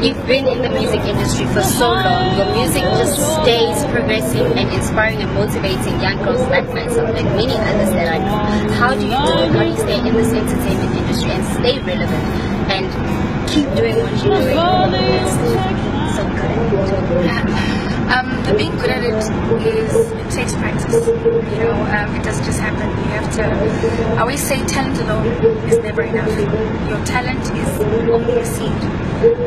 You've been in the music industry for so long. Your music just stays progressing and inspiring and motivating young girls like myself and many others that I know. How do you do it? How do you stay in this entertainment industry and stay relevant and keep doing what you're doing and still being so good at it? The being good at it it takes practice. It doesn't just happen. You have to. I always say talent alone is never enough. Your talent is only a seed,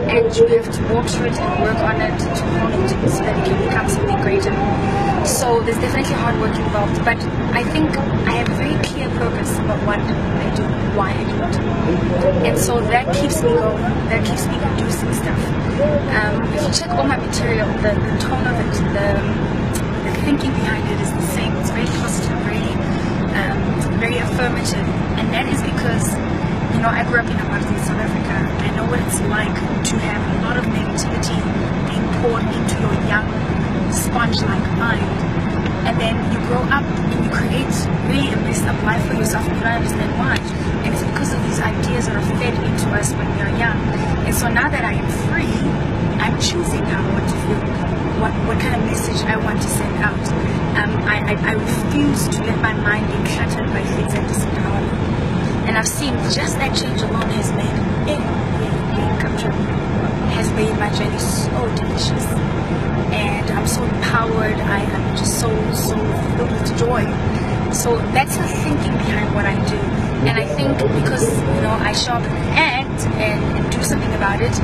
and you have to water it and work on it to hone it so that it can become something greater. So there's definitely hard work involved, but I think I have a very clear purpose about what I do, why I do it, and so that keeps me going. That keeps me producing stuff. If you check all my material, the tone of it, the thinking behind it is the same. It's very positive, very affirmative, and that is because I grew up in apartheid South Africa. I know what it's like to have a lot of negativity being poured into your young sponge-like mind, and then you grow up and you create really a messed up life for yourself, and you don't understand why. And it's because of these ideas that are fed into us when we are young. And so now that I am free, I'm choosing now what to feel, what kind of message I want to send out. I refuse to let my mind be cluttered by things that disempower me. And I've seen just that change alone has made every come true. Has made my journey so delicious. And I'm so empowered. I am just so filled with joy. So that's the thinking behind what I do. And I think because I show up and act and do something about it,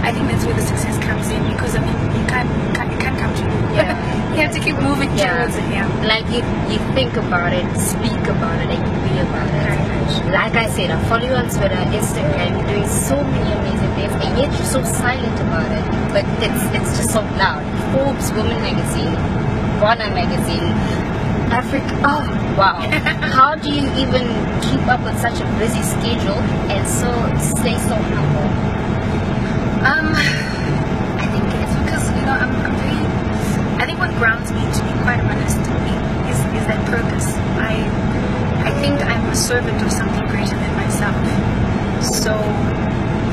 I think that's where the success comes in. Because it can't come to you. Yeah. You have to keep moving towards it. Yeah. Like you think about it, speak about it, and you be about it. Very much. Like I said, I follow you on Twitter, Instagram. You're doing so many amazing things, and yet you're so silent about it. But it's just so loud. Forbes Women Magazine, Ghana Magazine, Africa. Oh wow! How do you even keep up with such a busy schedule and so stay so humble? I think it's because I'm very. I think what grounds me, to be quite honest, is that purpose. I think I'm a servant of something greater than myself. So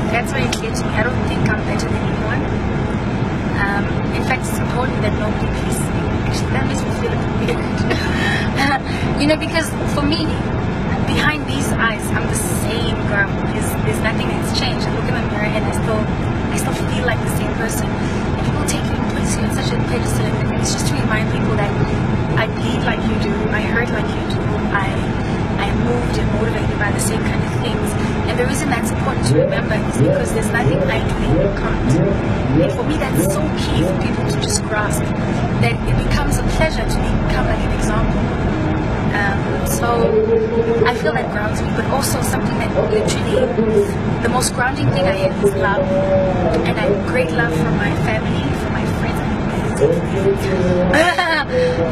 that's very clear to me. I don't think I'm better than anyone. In fact, it's important that nobody pleases me. Actually, that makes me feel a bit weird. Because for me, behind these eyes, I'm the same girl. There's nothing that's changed. I look in the mirror and I still feel like the same person. And people take you and put you in such a pedestal, and it's just to remind people that I bleed like you do, I hurt like you do, I am moved and motivated by the same kind of things. And the reason that's important to remember is because there's nothing I do that you can't. And for me, that's so key for people to just grasp that it becomes a pleasure to become like an example. So I feel that grounds me, but also something that literally, the most grounding thing I have is love. And I have great love for my family, for my friends.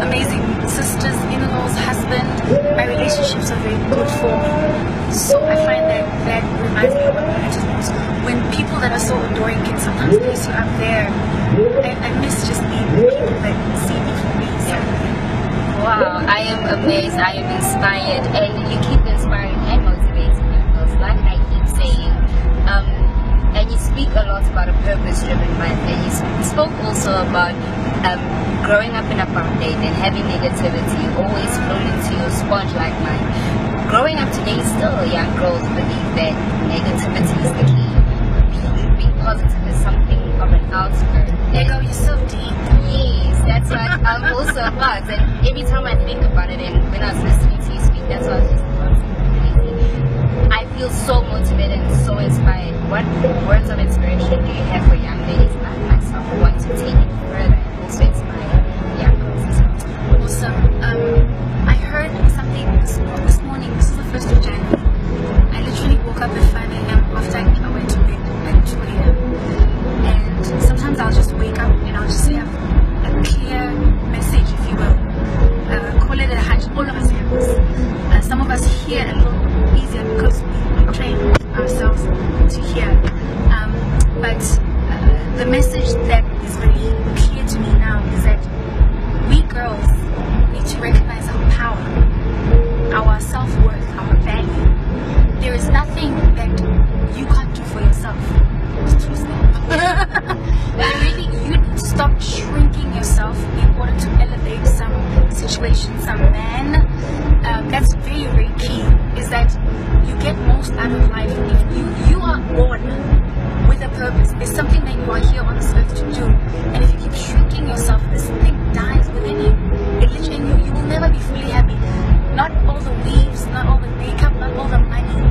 Amazing sisters, in-laws, husband. My relationships are very good for me. So I find that reminds me of what matters most. When people that are so adoring can sometimes place you up there, I miss just being the people that see me for me. So, wow, I am amazed, I am inspired, and you keep inspiring and motivating yourselves, like I keep saying. And you speak a lot about a purpose-driven life, and you spoke also about growing up in apartheid and having negativity always flowed into your sponge-like mind. Growing up today, still young girls believe that negativity is the key. Being positive is something of an outskirt. Ego, you're so deep. Yes, that's what I'm also about. And every time I think about it, and when I was listening to you speak, that's what I was just about. I feel so motivated and so inspired. What words of inspiration do you have for young ladies like myself who want to take it further and also inspire young girls as well? Awesome. I heard something this morning. This is the 1st of January. I literally woke up at 5 a.m. after I went to bed at 2 a.m. And sometimes I'll just wake up and I'll just have a clear message, if you will. Call it a hunch. All of us have this. Some of us hear a little easier because we train ourselves to hear. But the message that is very clear to me now is situation, some man. That's very, very key, is that you get most out of life if you are born with a purpose. There's something that you are here on this earth to do. And if you keep shrinking yourself, this thing dies within you. It literally, you will never be fully happy. Not all the weaves, not all the makeup, not all the money,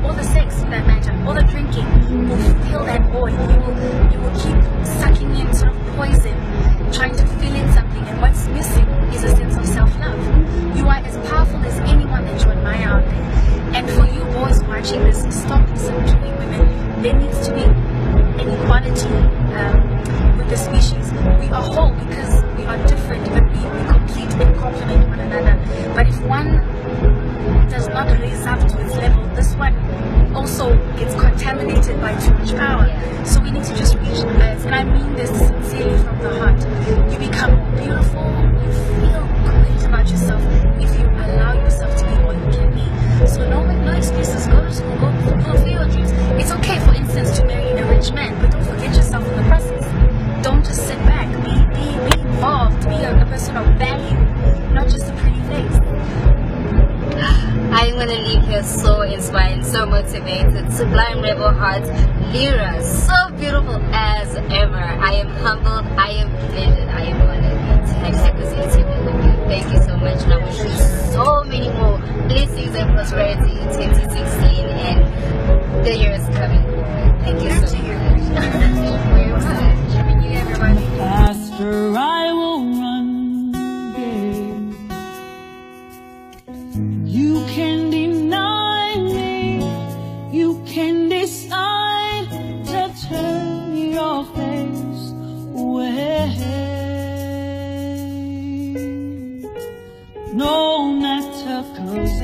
all the sex for that matter, all the drinking will fill that void. You will keep sucking in sort of poison, trying to fill in something, and what's missing is a sense of self-love. You are as powerful as anyone that you admire out there. And for you boys watching this, stop subduing women. There needs to be an equality with the species. We are whole because we are different, but we complete and complement one another. But if one does not raise up to its level, this one also gets contaminated by too much power. So we need to just reach the earth, and I mean this sincerely from the heart. You become more beautiful, you feel great about yourself if you allow yourself to be all you can be. So no excuses, go to school, go fulfill your dreams. It's okay, for instance, to marry a rich man, but don't forget yourself in the process. Don't just sit back, be involved, be a person of value, not just a pretty face. I'm gonna leave here so inspired, so motivated. Sublime Rebel Heart, Lira, so beautiful as ever. I am humbled, I am elated, I am honored to have had this interview with you. Thank you so much, and I wish you so many more blessings and prosperity in 2016 and the years coming forward. Thank you so much. Thank you very much. Happy New Year, everybody. Faster I will run, yeah. You can deny me, you can decide to turn your face away. No matter, 'cause